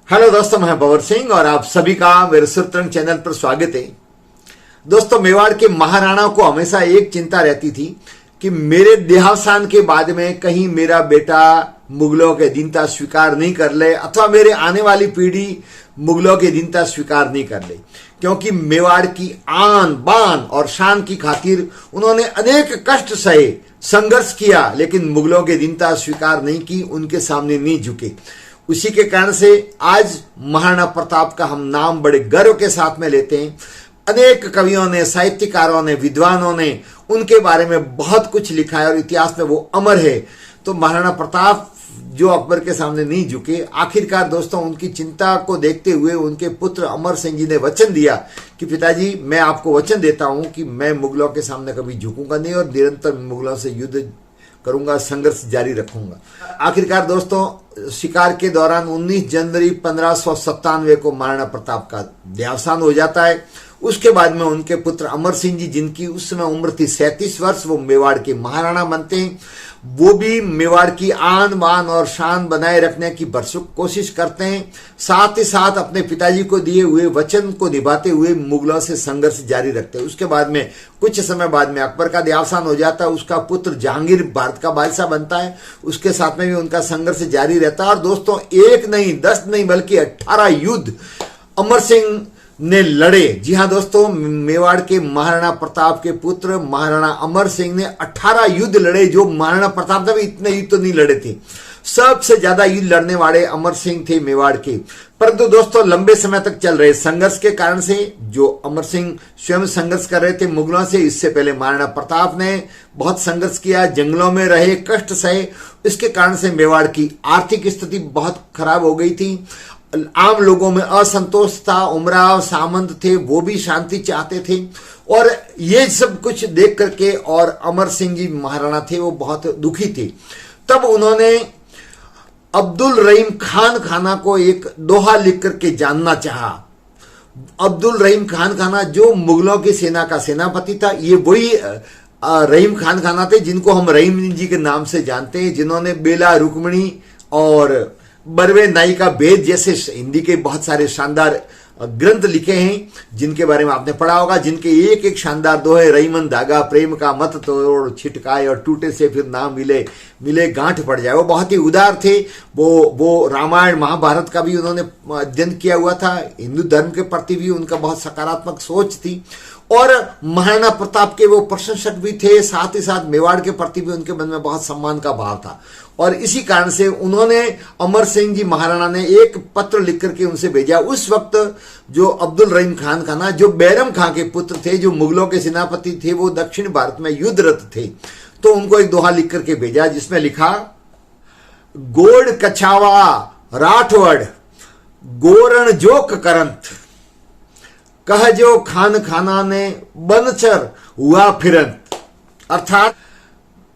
Hello दोस्तों, मैं power Singh और आप सभी का मेरे सुरतरंग चैनल पर स्वागत है। दोस्तों, मेवाड़ के महाराणा को हमेशा एक चिंता रहती थी कि मेरे देहावसान के बाद में कहीं मेरा बेटा मुगलों के अधीनता स्वीकार नहीं कर ले अथवा मेरे आने वाली पीढ़ी मुगलों की अधीनता स्वीकार नहीं कर ले, क्योंकि मेवाड़ की आन बान और शान की खातिर उन्होंने अनेक कष्ट सहे, संघर्ष किया, लेकिन मुगलों की अधीनता स्वीकार नहीं की, उनके सामने नहीं झुके। उसी के कारण से आज महाराणा प्रताप का हम नाम बड़े गर्व के साथ में लेते हैं। अनेक कवियों ने, साहित्यकारों ने, विद्वानों ने उनके बारे में बहुत कुछ लिखा है और इतिहास में वो अमर है। तो महाराणा प्रताप जो अकबर के सामने नहीं झुके, आखिरकार दोस्तों उनकी चिंता को देखते हुए उनके पुत्र अमर सिंह जी ने वचन दिया कि पिताजी, मैं आपको वचन देता हूं कि मैं मुगलों के सामने कभी झुकूंगा नहीं और निरंतर मुगलों से युद्ध करूंगा, संघर्ष जारी रखूंगा। आखिरकार दोस्तों, शिकार के दौरान 19 जनवरी 1597 को महाराणा प्रताप का देहावसान हो जाता है। उसके बाद में उनके पुत्र अमर सिंह जी, जिनकी उस समय उम्र थी 37 वर्ष, वो मेवाड़ के महाराणा बनते हैं। वो भी मेवाड़ की आन बान और शान बनाए रखने की भरसक कोशिश करते हैं, साथ ही साथ अपने पिताजी को दिए हुए वचन को निभाते हुए मुगलों से संघर्ष जारी रखते हैं। उसके बाद में कुछ समय बाद में अकबर का देहावसान हो जाता है। उसका पुत्र जहांगीर भारत का बादशाह बनता है। उसके साथ में भी उनका संघर्ष जारी रहता है। और दोस्तों, एक नहीं, 10 नहीं, बल्कि 18 युद्ध अमर सिंह ने लड़े। जी हां दोस्तों, मेवाड़ के महाराणा प्रताप के पुत्र महाराणा अमर सिंह ने 18 युद्ध लड़े, जो महाराणा प्रताप ने भी इतने युद्ध तो नहीं लड़े थे। सबसे ज्यादा युद्ध लड़ने वाले अमर सिंह थे मेवाड़ के। परंतु दोस्तों, लंबे समय तक चल रहे संघर्ष के कारण से जो अमर सिंह स्वयं संघर्ष कर रहे थे मुगलों से, इससे पहले महाराणा प्रताप ने बहुत संघर्ष किया, जंगलों में रहे, कष्ट सहे। इसके कारण से मेवाड़ की आर्थिक स्थिति बहुत खराब हो गई थी। आम लोगों में असंतोष था, उमराव सामंत थे, वो भी शांति चाहते थे। और ये सब कुछ देख करके, और अमर सिंह जी महाराणा थे, वो बहुत दुखी थे। तब उन्होंने अब्दुल रहीम खान खाना को एक दोहा लिख करके जानना चाहा। अब्दुल रहीम खान खाना जो मुगलों की सेना का सेनापति था, ये वही रहीम खान खाना थे जिनको हम रहीम जी के नाम से जानते हैं, जिन्होंने बेला रुक्मिणी और बरवे नाई का भेद जैसे हिंदी के बहुत सारे शानदार ग्रंथ लिखे हैं, जिनके बारे में आपने पढ़ा होगा, जिनके एक एक शानदार दोहे, रहीमन धागा प्रेम का मत तोड़ छिटकाए और टूटे से फिर ना मिले मिले गांठ पड़ जाए। वो बहुत ही उदार थे। वो रामायण महाभारत का भी उन्होंने अध्ययन किया हुआ था। हिंदू धर्म के प्रति भी उनका बहुत सकारात्मक सोच थी। और महाराणा प्रताप के वो प्रशंसक भी थे, साथ ही साथ मेवाड़ के प्रति भी उनके मन में बहुत सम्मान का भाव था। और इसी कारण से उन्होंने, अमर सिंह जी महाराणा ने एक पत्र लिख करके उनसे भेजा। उस वक्त जो अब्दुल रहीम खान खाना, जो बैरम खां के पुत्र थे, जो मुगलों के सेनापति थे, वो दक्षिण भारत में युद्धरत थे, तो उनको एक दोहा लिख करके भेजा, जिसमें लिखा, गोड़ कछावा राठवड़ गोरण जोक करंत, कह जो खान खाना ने बनचर हुआ फिरंत। अर्थात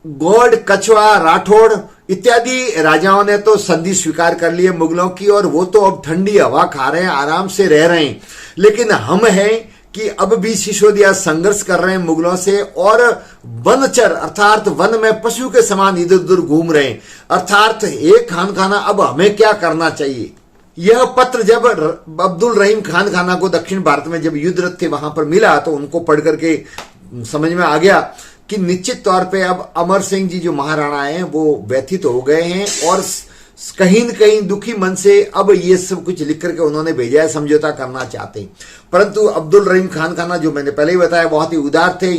गौड़, कछवा, राठौड़ इत्यादि राजाओं ने तो संधि स्वीकार कर ली है मुगलों की, और वो तो अब ठंडी हवा खा रहे हैं, आराम से रह रहे हैं। लेकिन हम हैं कि अब भी सिसोदिया संघर्ष कर रहे हैं मुगलों से, और वनचर अर्थात वन में पशु के समान इधर उधर घूम रहे हैं। अर्थात एक खान खाना, अब हमें क्या करना चाहिए। यह पत्र जब अब्दुल रहीम खान खाना को दक्षिण भारत में जब युद्धरत थे वहां पर मिला, तो उनको पढ़ करके समझ में आ गया कि निश्चित तौर पे अब अमर सिंह जी जो महाराणा हैं वो व्यथित हो गए हैं, और कहीं न कहीं दुखी मन से अब ये सब कुछ लिख करके उन्होंने भेजा है, समझौता करना चाहते हैं। परंतु अब्दुल रहीम खान खाना, जो मैंने पहले ही बताया, बहुत ही उदार थे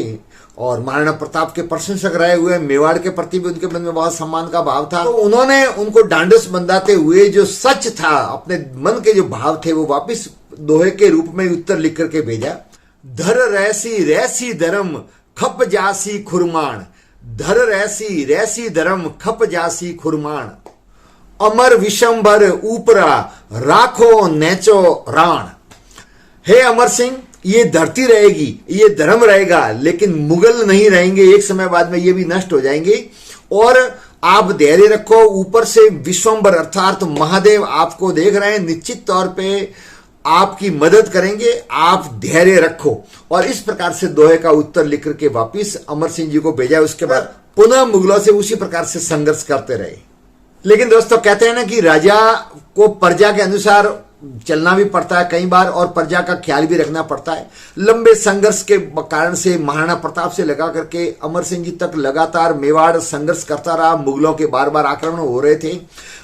और महाराणा प्रताप के प्रशंसक रहे हुए, मेवाड़ के प्रति भी उनके मन में बहुत सम्मान का भाव था। तो उन्होंने उनको ढांढस बंधाते हुए जो सच था, अपने मन के जो भाव थे, वो वापिस दोहे के रूप में उत्तर लिख करके भेजा। धर रहसी रहसी धर्म खप जासी खुरमाण, धर रहसी रहसी धर्म खप जासी खुरमाण, अमर विशंबर ऊपरा राखो नेचो राण। हे अमर सिंह, ये धरती रहेगी, ये धर्म रहेगा, लेकिन मुगल नहीं रहेंगे। एक समय बाद में ये भी नष्ट हो जाएंगे। और आप धैर्य रखो, ऊपर से विश्वंबर अर्थात महादेव आपको देख रहे हैं, निश्चित तौर पे आपकी मदद करेंगे, आप धैर्य रखो। और इस प्रकार से दोहे का उत्तर लिख करके वापिस अमर सिंह जी को भेजा। उसके बाद पुनः मुगलों से उसी प्रकार से संघर्ष करते रहे। लेकिन दोस्तों कहते हैं ना कि राजा को प्रजा के अनुसार चलना भी पड़ता है कई बार, और प्रजा का ख्याल भी रखना पड़ता है। लंबे संघर्ष के कारण से महाराणा प्रताप से लगा करके अमर सिंह जी तक लगातार मेवाड़ संघर्ष करता रहा। मुगलों के बार बार आक्रमण हो रहे थे,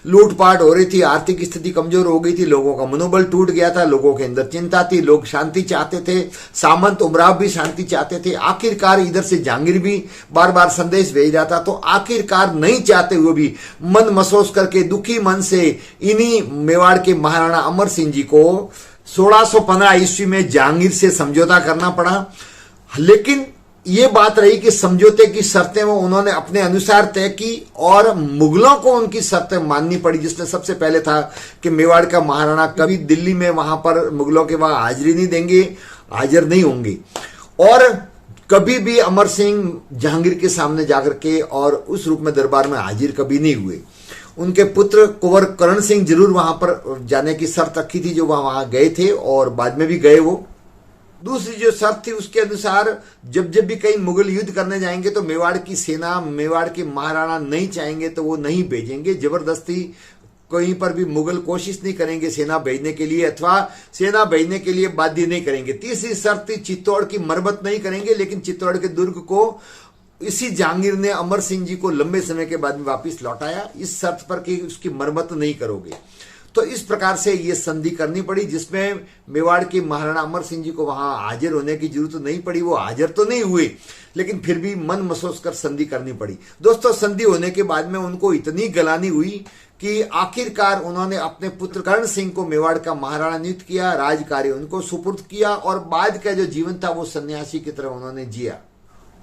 लूटपाट हो रही थी, आर्थिक स्थिति कमजोर हो गई थी, लोगों का मनोबल टूट गया था, लोगों के अंदर चिंता थी, लोग शांति चाहते थे, सामंत उमराव भी शांति चाहते थे। आखिरकार इधर से जहांगीर भी बार बार संदेश भेज रहा था, तो आखिरकार नहीं चाहते हुए भी मन महसूस करके दुखी मन से इन्हीं मेवाड़ के महाराणा अमर सिंह जी को 1615 ईस्वी में जहांगीर से समझौता करना पड़ा। लेकिन ये बात रही कि समझौते की शर्तें वो उन्होंने अपने अनुसार तय की और मुगलों को उनकी शर्तें माननी पड़ी, जिसमें सबसे पहले था कि मेवाड़ का महाराणा कभी दिल्ली में वहां पर मुगलों के वहां हाजिरी नहीं देंगे, हाजिर नहीं होंगे, और कभी भी अमर सिंह जहांगीर के सामने जाकर के और उस रूप में दरबार में हाजिर कभी नहीं हुए। उनके पुत्र कुंवर करण सिंह जरूर वहां पर जाने की शर्त रखी थी, जो वहां गए थे और बाद में भी गए। वो दूसरी जो शर्त थी उसके अनुसार जब जब भी कहीं मुगल युद्ध करने जाएंगे तो मेवाड़ की सेना, मेवाड़ के महाराणा नहीं चाहेंगे तो वो नहीं भेजेंगे। जबरदस्ती कहीं पर भी मुगल कोशिश नहीं करेंगे सेना भेजने के लिए, अथवा सेना भेजने के लिए बाध्य नहीं करेंगे। तीसरी शर्त थी चित्तौड़ की मरम्मत नहीं करेंगे, लेकिन चित्तौड़ के दुर्ग को इसी जहांगीर ने अमर सिंह जी को लंबे समय के बाद में वापिस लौटाया, इस शर्त पर कि उसकी मरम्मत नहीं करोगे। तो इस प्रकार से ये संधि करनी पड़ी, जिसमें मेवाड़ के महाराणा अमर सिंह जी को वहां हाजिर होने की जरूरत नहीं पड़ी। वो हाजिर तो नहीं हुए, लेकिन फिर भी मन महसूस कर संधि करनी पड़ी। दोस्तों, संधि होने के बाद में उनको इतनी गलानी हुई कि आखिरकार उन्होंने अपने पुत्र करण सिंह को मेवाड़ का महाराणा नियुक्त किया, राजकार्य उनको सुपुर्द किया, और बाद का जो जीवन था वो सन्यासी की तरह उन्होंने जिया।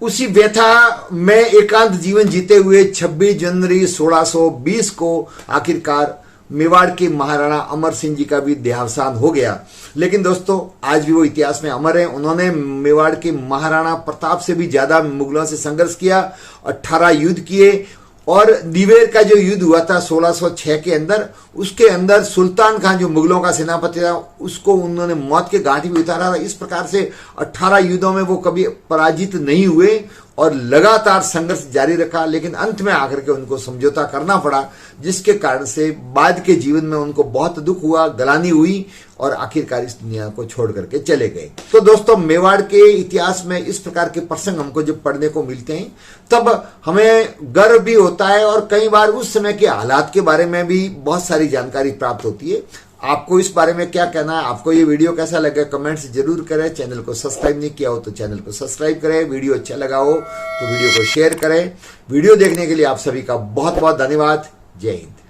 उसी व्यथा में एकांत जीवन जीते हुए 26 जनवरी 1620 को आखिरकार मेवाड़ के महाराणा अमर सिंह जी का भी देहावसान हो गया। लेकिन दोस्तों, आज भी वो इतिहास में अमर है। उन्होंने मेवाड़ के महाराणा प्रताप से भी ज्यादा मुगलों से संघर्ष किया, 18 युद्ध किए, और दिवेर का जो युद्ध हुआ था 1606 के अंदर, उसके अंदर सुल्तान खान जो मुगलों का सेनापति था उसको उन्होंने मौत के घाटी में उतारा था। इस प्रकार से 18 युद्धों में वो कभी पराजित नहीं हुए और लगातार संघर्ष जारी रखा, लेकिन अंत में आकर के उनको समझौता करना पड़ा, जिसके कारण से बाद के जीवन में उनको बहुत दुख हुआ, गलानी हुई, और आखिरकार इस दुनिया को छोड़ करके चले गए। तो दोस्तों, मेवाड़ के इतिहास में इस प्रकार के प्रसंग हमको जब पढ़ने को मिलते हैं तब हमें गर्व भी होता है, और कई बार उस समय के हालात के बारे में भी बहुत सारी जानकारी प्राप्त होती है। आपको इस बारे में क्या कहना है? आपको ये वीडियो कैसा लगा? कमेंट्स जरूर करें। चैनल को सब्सक्राइब नहीं किया हो तो चैनल को सब्सक्राइब करें। वीडियो अच्छा लगा हो तो वीडियो को शेयर करें। वीडियो देखने के लिए आप सभी का बहुत बहुत धन्यवाद। जय हिंद।